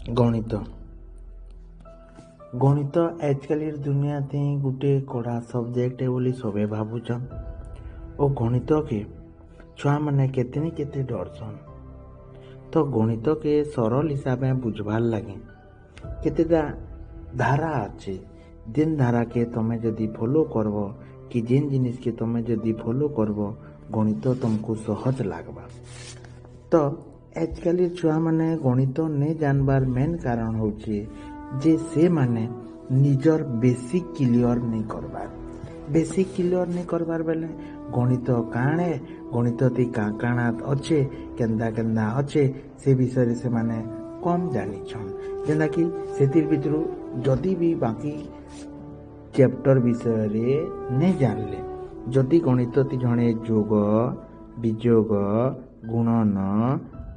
ଗଣିତ ଗଣିତ ଆଜିକାଲିର ଦୁନିଆତେ ଗୋଟେ କଡ଼ା ସବଜେକ୍ଟ ବୋଲି ସବେ ଭାବୁଛନ୍ ଓ ଗଣିତକେ ଛୁଆମାନେ କେତେ କେତେ ଡରସନ୍। ତ ଗଣିତକେ ସରଳ ହିସାବେ ବୁଝବାର୍ ଲାଗି କେତେଟା ଧାରା ଅଛି। ଯେନ୍ ଧାରାକେ ତମେ ଯଦି ଫଲୋ କରବ କି ଯେନ୍ ଜିନିଷକେ ତମେ ଯଦି ଫଲୋ କରବ ଗଣିତ ତମକୁ ସହଜ ଲାଗବା। ତ ଆଜିକାଲି ଛୁଆମାନେ ଗଣିତ ନେଇ ଜାଣବାର୍ ମେନ୍ କାରଣ ହଉଛି ଯେ ସେମାନେ ନିଜର ବେସିକ୍ କ୍ଲିୟର ନେଇ କରବାର୍। ବେସିକ୍ କ୍ଲିୟର ନେଇ କରବାର୍ ବେଲେ ଗଣିତ କାଣା ଗଣିତତି କାଣା ଅଛେ କେନ୍ତା ଅଛେ ସେ ବିଷୟରେ ସେମାନେ କମ୍ ଜାଣିଛନ୍। ଯେନ୍ତାକି ସେଥିର୍ ଭିତରୁ ଯଦି ବି ବାକି ଚେପ୍ଟର ବିଷୟରେ ନେଇ ଜାଣିଲେ, ଯଦି ଗଣିତତି ଜଣେ ଯୋଗ ବିଯୋଗ ଗୁଣନ